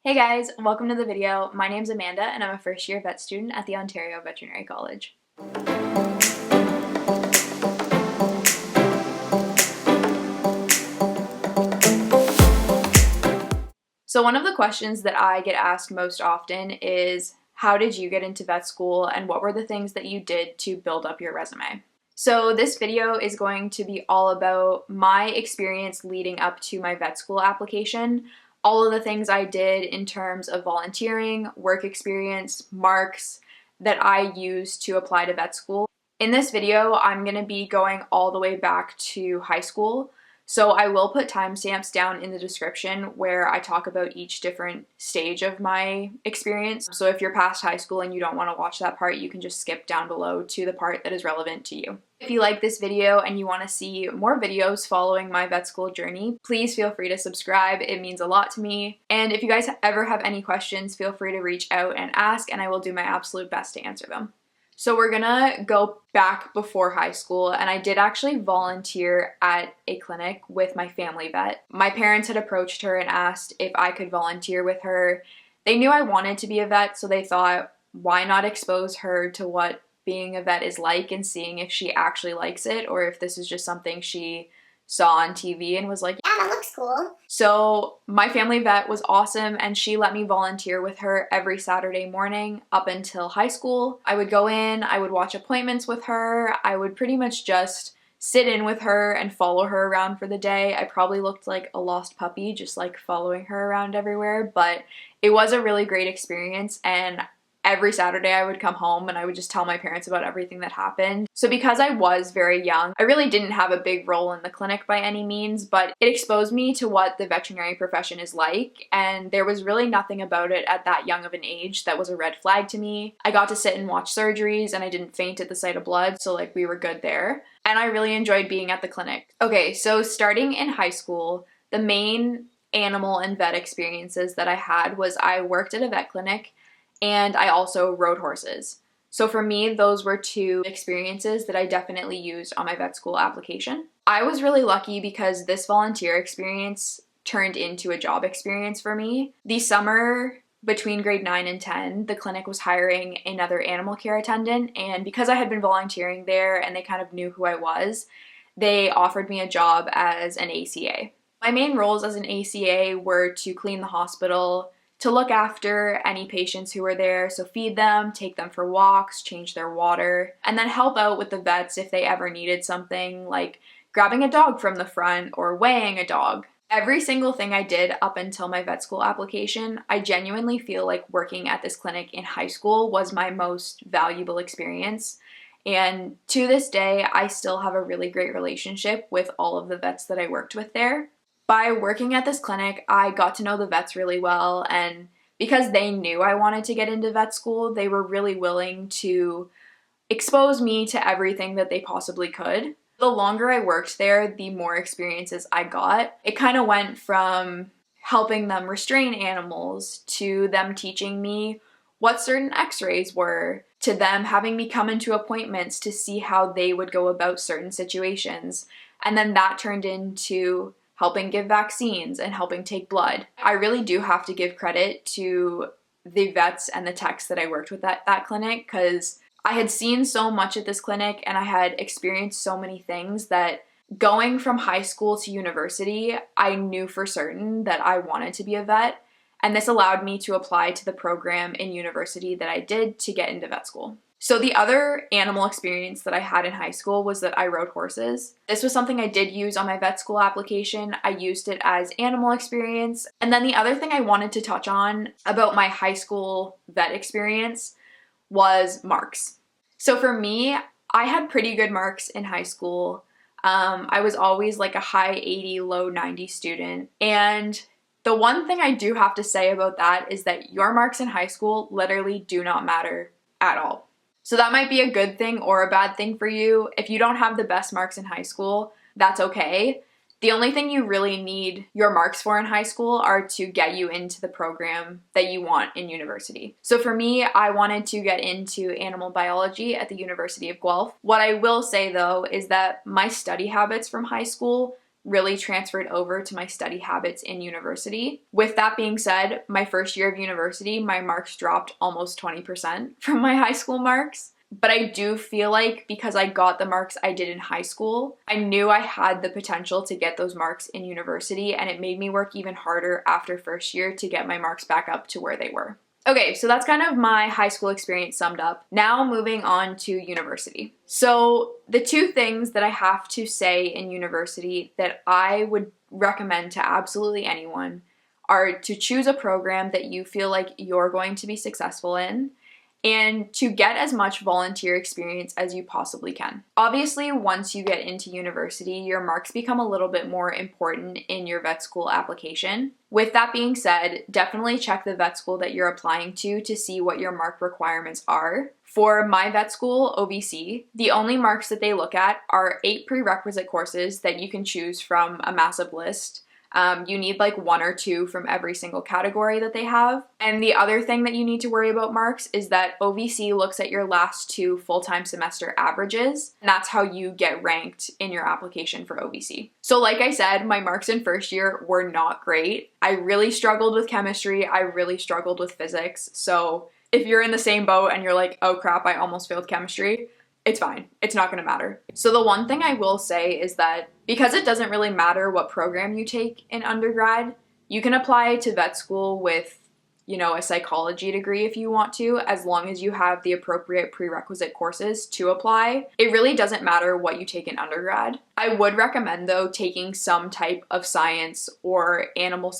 Hey guys, welcome to the video. My name's Amanda and I'm a first year vet student at the Ontario Veterinary College. So one of the questions that I get asked most often is, how did you get into vet school and what were the things that you did to build up your resume? So this video is going to be all about my experience leading up to my vet school application, all of the things I did in terms of volunteering, work experience, marks that I used to apply to vet school. In this video, I'm going to be going all the way back to high school. So I will put timestamps down in the description where I talk about each different stage of my experience. So if you're past high school and you don't want to watch that part, you can just skip down below to the part that is relevant to you. If you like this video and you want to see more videos following my vet school journey, please feel free to subscribe. It means a lot to me. And if you guys ever have any questions, feel free to reach out and ask, and I will do my absolute best to answer them. So we're gonna go back before high school, and I did actually volunteer at a clinic with my family vet. My parents had approached her and asked if I could volunteer with her. They knew I wanted to be a vet, so they thought, why not expose her to what being a vet is like and seeing if she actually likes it or if this is just something she saw on TV and was like, yeah, that looks cool. So my family vet was awesome and she let me volunteer with her every Saturday morning up until high school. I would go in, I would watch appointments with her, I would pretty much just sit in with her and follow her around for the day. I probably looked like a lost puppy just like following her around everywhere, but it was a really great experience, and every Saturday I would come home and I would just tell my parents about everything that happened. So because I was very young, I really didn't have a big role in the clinic by any means, but it exposed me to what the veterinary profession is like, and there was really nothing about it at that young of an age that was a red flag to me. I got to sit and watch surgeries and I didn't faint at the sight of blood, so like we were good there. And I really enjoyed being at the clinic. Okay, so starting in high school, the main animal and vet experiences that I had was I worked at a vet clinic and I also rode horses. So for me, those were two experiences that I definitely used on my vet school application. I was really lucky because this volunteer experience turned into a job experience for me. The summer between grade 9 and 10, the clinic was hiring another animal care attendant, and because I had been volunteering there and they kind of knew who I was, they offered me a job as an ACA. My main roles as an ACA were to clean the hospital, to look after any patients who were there, so feed them, take them for walks, change their water, and then help out with the vets if they ever needed something like grabbing a dog from the front or weighing a dog. Every single thing I did up until my vet school application, I genuinely feel like working at this clinic in high school was my most valuable experience. And to this day, I still have a really great relationship with all of the vets that I worked with there. By working at this clinic, I got to know the vets really well, and because they knew I wanted to get into vet school, they were really willing to expose me to everything that they possibly could. The longer I worked there, the more experiences I got. It kind of went from helping them restrain animals to them teaching me what certain x-rays were, to them having me come into appointments to see how they would go about certain situations. And then that turned into helping give vaccines and helping take blood. I really do have to give credit to the vets and the techs that I worked with at that clinic, because I had seen so much at this clinic and I had experienced so many things that going from high school to university, I knew for certain that I wanted to be a vet, and this allowed me to apply to the program in university that I did to get into vet school. So the other animal experience that I had in high school was that I rode horses. This was something I did use on my vet school application. I used it as animal experience. And then the other thing I wanted to touch on about my high school vet experience was marks. So for me, I had pretty good marks in high school. I was always like a high 80, low 90 student. And the one thing I do have to say about that is that your marks in high school literally do not matter at all. So that might be a good thing or a bad thing for you. If you don't have the best marks in high school, that's okay. The only thing you really need your marks for in high school are to get you into the program that you want in university. So for me, I wanted to get into animal biology at the University of Guelph. What I will say though is that my study habits from high school really transferred over to my study habits in university. With that being said, my first year of university, my marks dropped almost 20% from my high school marks. But I do feel like because I got the marks I did in high school, I knew I had the potential to get those marks in university, and it made me work even harder after first year to get my marks back up to where they were. Okay, so that's kind of my high school experience summed up. Now moving on to university. So the two things that I have to say in university that I would recommend to absolutely anyone are to choose a program that you feel like you're going to be successful in, and to get as much volunteer experience as you possibly can. Obviously, once you get into university, your marks become a little bit more important in your vet school application. With that being said, definitely check the vet school that you're applying to see what your mark requirements are. For my vet school, OVC, the only marks that they look at are 8 prerequisite courses that you can choose from a massive list. You need like 1 or 2 from every single category that they have. And the other thing that you need to worry about marks is that OVC looks at your last 2 full-time semester averages, and that's how you get ranked in your application for OVC. So like I said, my marks in first year were not great. I really struggled with chemistry. I really struggled with physics. So if you're in the same boat and you're like, oh crap, I almost failed chemistry, it's fine. It's not going to matter. So the one thing I will say is that because it doesn't really matter what program you take in undergrad, you can apply to vet school with, a psychology degree if you want to, as long as you have the appropriate prerequisite courses to apply. It really doesn't matter what you take in undergrad. I would recommend, though, taking some type of science or animal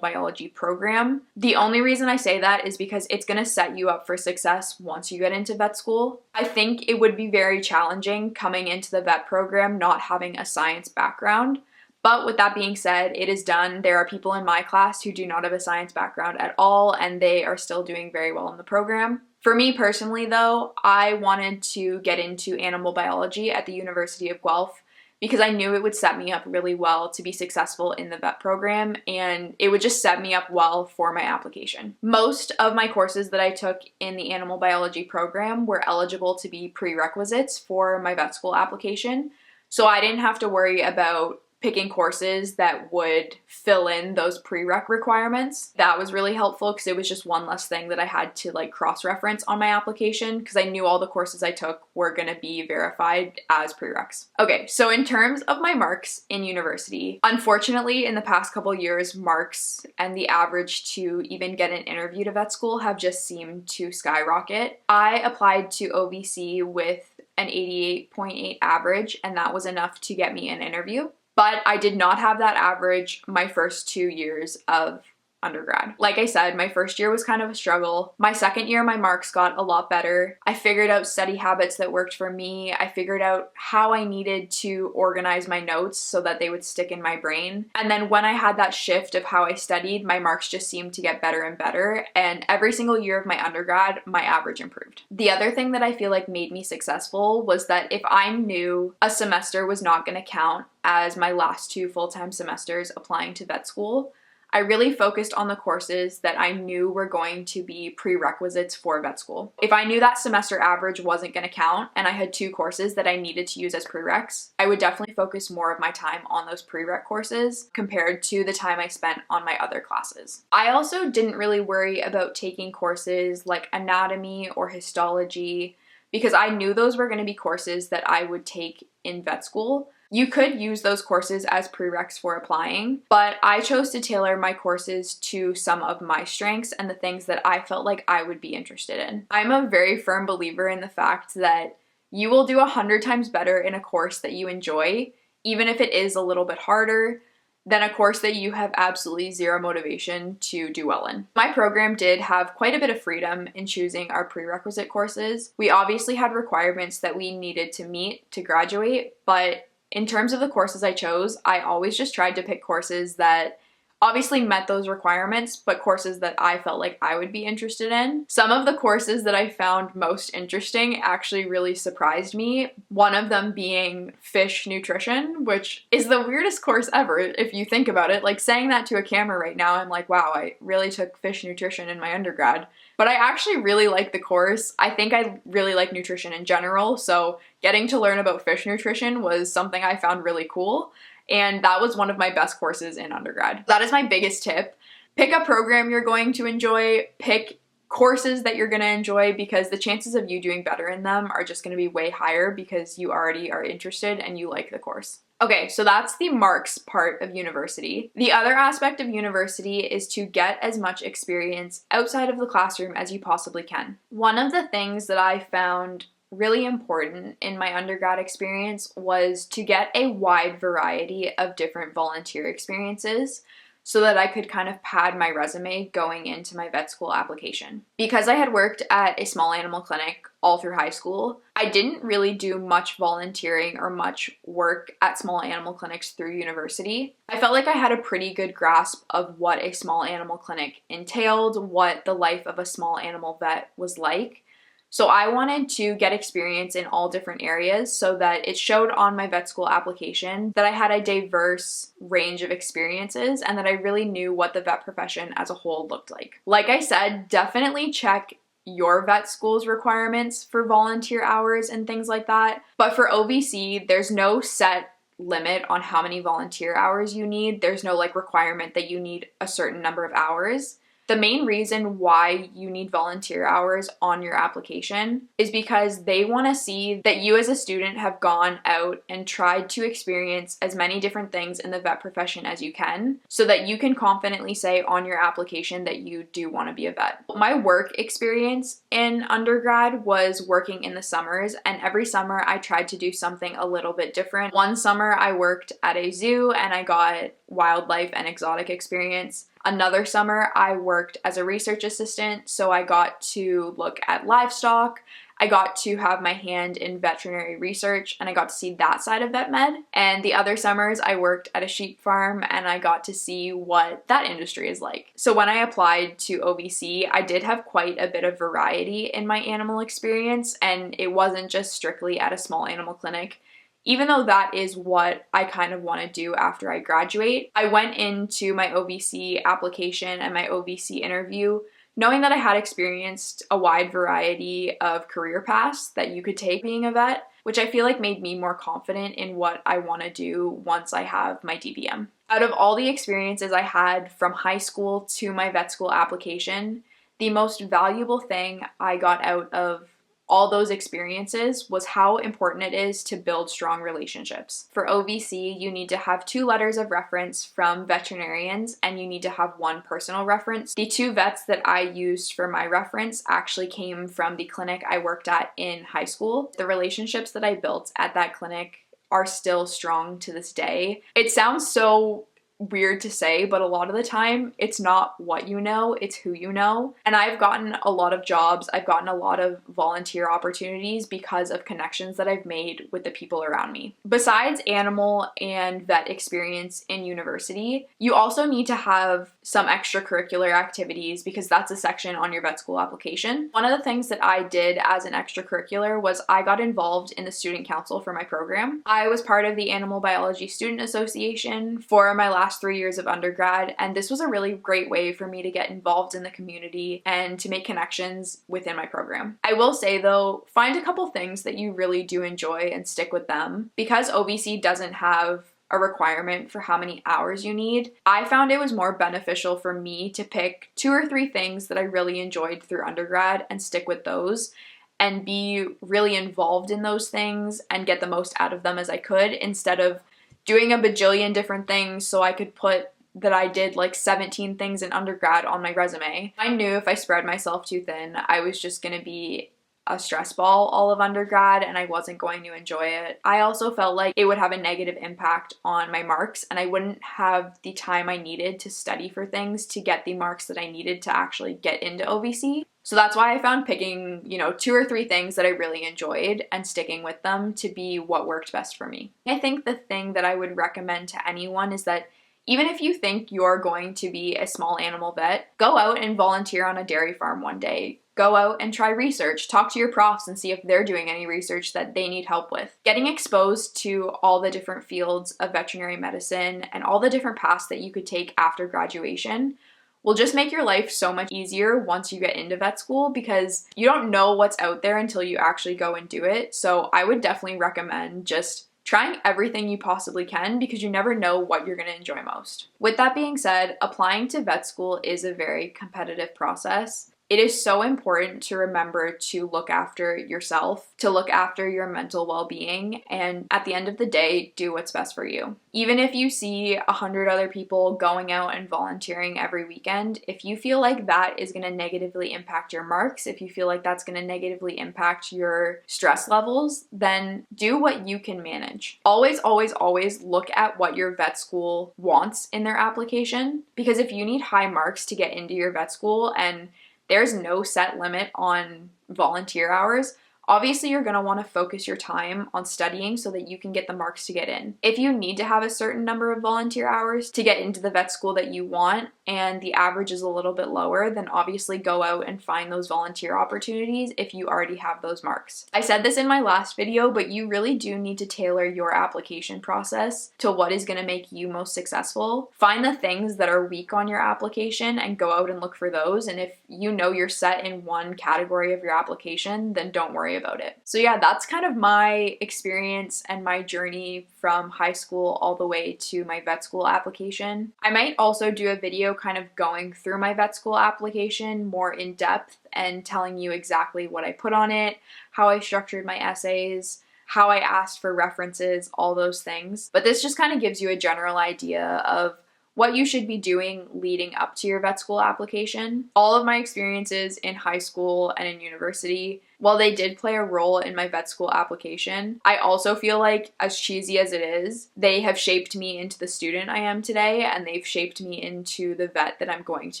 biology program. The only reason I say that is because it's going to set you up for success once you get into vet school. I think it would be very challenging coming into the vet program not having a science background. But with that being said, it is done. There are people in my class who do not have a science background at all, and they are still doing very well in the program. For me personally, though, I wanted to get into animal biology at the University of Guelph because I knew it would set me up really well to be successful in the vet program, and it would just set me up well for my application. Most of my courses that I took in the animal biology program were eligible to be prerequisites for my vet school application, so I didn't have to worry about picking courses that would fill in those prereq requirements. That was really helpful because it was just one less thing that I had to cross-reference on my application because I knew all the courses I took were going to be verified as prereqs. Okay, so in terms of my marks in university, unfortunately in the past couple years, marks and the average to even get an interview to vet school have just seemed to skyrocket. I applied to OVC with an 88.8 average, and that was enough to get me an interview. But I did not have that average my first 2 years of undergrad. Like I said, my first year was kind of a struggle. My second year, my marks got a lot better. I figured out study habits that worked for me. I figured out how I needed to organize my notes so that they would stick in my brain. And then when I had that shift of how I studied, my marks just seemed to get better and better. And every single year of my undergrad, my average improved. The other thing that I feel like made me successful was that if I knew a semester was not going to count as my last 2 full-time semesters applying to vet school, I really focused on the courses that I knew were going to be prerequisites for vet school. If I knew that semester average wasn't going to count and I had 2 courses that I needed to use as prereqs, I would definitely focus more of my time on those prereq courses compared to the time I spent on my other classes. I also didn't really worry about taking courses like anatomy or histology because I knew those were going to be courses that I would take in vet school. You could use those courses as prereqs for applying, but I chose to tailor my courses to some of my strengths and the things that I felt like I would be interested in. I'm a very firm believer in the fact that you will do 100 times better in a course that you enjoy, even if it is a little bit harder, than a course that you have absolutely zero motivation to do well in. My program did have quite a bit of freedom in choosing our prerequisite courses. We obviously had requirements that we needed to meet to graduate, but in terms of the courses I chose, I always just tried to pick courses that obviously met those requirements, but courses that I felt like I would be interested in. Some of the courses that I found most interesting actually really surprised me, one of them being fish nutrition, which is the weirdest course ever if you think about it. Like saying that to a camera right now, I'm like, wow, I really took fish nutrition in my undergrad. But I actually really like the course. I think I really like nutrition in general, so getting to learn about fish nutrition was something I found really cool. and that was one of my best courses in undergrad. That is my biggest tip. Pick a program you're going to enjoy, pick courses that you're going to enjoy, because the chances of you doing better in them are just going to be way higher because you already are interested and you like the course. Okay, so that's the marks part of university. The other aspect of university is to get as much experience outside of the classroom as you possibly can. One of the things that I found really important in my undergrad experience was to get a wide variety of different volunteer experiences so that I could kind of pad my resume going into my vet school application. Because I had worked at a small animal clinic all through high school, I didn't really do much volunteering or much work at small animal clinics through university. I felt like I had a pretty good grasp of what a small animal clinic entailed, what the life of a small animal vet was like. So I wanted to get experience in all different areas so that it showed on my vet school application that I had a diverse range of experiences and that I really knew what the vet profession as a whole looked like. Like I said, definitely check your vet school's requirements for volunteer hours and things like that. But for OVC, there's no set limit on how many volunteer hours you need. There's no requirement that you need a certain number of hours. The main reason why you need volunteer hours on your application is because they want to see that you as a student have gone out and tried to experience as many different things in the vet profession as you can, so that you can confidently say on your application that you do want to be a vet. My work experience in undergrad was working in the summers, and every summer I tried to do something a little bit different. One summer I worked at a zoo and I got wildlife and exotic experience. Another summer, I worked as a research assistant, so I got to look at livestock. I got to have my hand in veterinary research, and I got to see that side of vet med. And the other summers, I worked at a sheep farm, and I got to see what that industry is like. So when I applied to OVC, I did have quite a bit of variety in my animal experience, and it wasn't just strictly at a small animal clinic. Even though that is what I kind of want to do after I graduate, I went into my OVC application and my OVC interview knowing that I had experienced a wide variety of career paths that you could take being a vet, which I feel like made me more confident in what I want to do once I have my DVM. Out of all the experiences I had from high school to my vet school application, the most valuable thing I got out of all those experiences was how important it is to build strong relationships. For OVC, you need to have 2 letters of reference from veterinarians and you need to have 1 personal reference. The 2 vets that I used for my reference actually came from the clinic I worked at in high school. The relationships that I built at that clinic are still strong to this day. It sounds so weird to say, but a lot of the time it's not what you know, it's who you know. And I've gotten a lot of jobs, I've gotten a lot of volunteer opportunities because of connections that I've made with the people around me. Besides animal and vet experience in university, you also need to have some extracurricular activities because that's a section on your vet school application. One of the things that I did as an extracurricular was I got involved in the student council for my program. I was part of the Animal Biology Student Association for my last 3 years of undergrad, and this was a really great way for me to get involved in the community and to make connections within my program. I will say though, find a couple things that you really do enjoy and stick with them. Because OVC doesn't have a requirement for how many hours you need, I found it was more beneficial for me to pick 2 or 3 things that I really enjoyed through undergrad and stick with those and be really involved in those things and get the most out of them as I could, instead of doing a bajillion different things so I could put that I did 17 things in undergrad on my resume. I knew if I spread myself too thin, I was just gonna be a stress ball all of undergrad and I wasn't going to enjoy it. I also felt like it would have a negative impact on my marks and I wouldn't have the time I needed to study for things to get the marks that I needed to actually get into OVC. So that's why I found picking, 2 or 3 things that I really enjoyed and sticking with them to be what worked best for me. I think the thing that I would recommend to anyone is that even if you think you're going to be a small animal vet, go out and volunteer on a dairy farm one day. Go out and try research. Talk to your profs and see if they're doing any research that they need help with. Getting exposed to all the different fields of veterinary medicine and all the different paths that you could take after graduation will just make your life so much easier once you get into vet school, because you don't know what's out there until you actually go and do it. So I would definitely recommend just trying everything you possibly can because you never know what you're going to enjoy most. With that being said, applying to vet school is a very competitive process. It is so important to remember to look after yourself, to look after your mental well-being, and at the end of the day, do what's best for you. Even if you see 100 other people going out and volunteering every weekend, if you feel like that is going to negatively impact your marks, if you feel like that's going to negatively impact your stress levels, then do what you can manage. Always, always, always look at what your vet school wants in their application, because if you need high marks to get into your vet school and there's no set limit on volunteer hours, obviously you're going to want to focus your time on studying so that you can get the marks to get in. If you need to have a certain number of volunteer hours to get into the vet school that you want and the average is a little bit lower, then obviously go out and find those volunteer opportunities if you already have those marks. I said this in my last video, but you really do need to tailor your application process to what is going to make you most successful. Find the things that are weak on your application and go out and look for those. And if you know you're set in one category of your application, then don't worry about it. So yeah, that's kind of my experience and my journey from high school all the way to my vet school application. I might also do a video kind of going through my vet school application more in depth and telling you exactly what I put on it, how I structured my essays, how I asked for references, all those things. But this just kind of gives you a general idea of what you should be doing leading up to your vet school application. All of my experiences in high school and in university, while they did play a role in my vet school application, I also feel like, as cheesy as it is, they have shaped me into the student I am today, and they've shaped me into the vet that I'm going to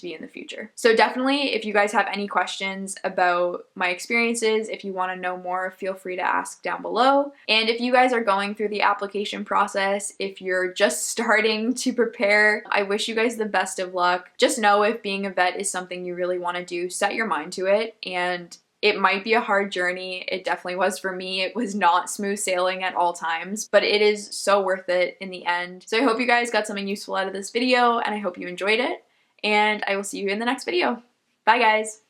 be in the future. So definitely, if you guys have any questions about my experiences, if you want to know more, feel free to ask down below. And if you guys are going through the application process, if you're just starting to prepare, I wish you guys the best of luck. Just know if being a vet is something you really want to do, set your mind to it, and it might be a hard journey. It definitely was for me. It was not smooth sailing at all times, but it is so worth it in the end. So I hope you guys got something useful out of this video, and I hope you enjoyed it, and I will see you in the next video. Bye guys!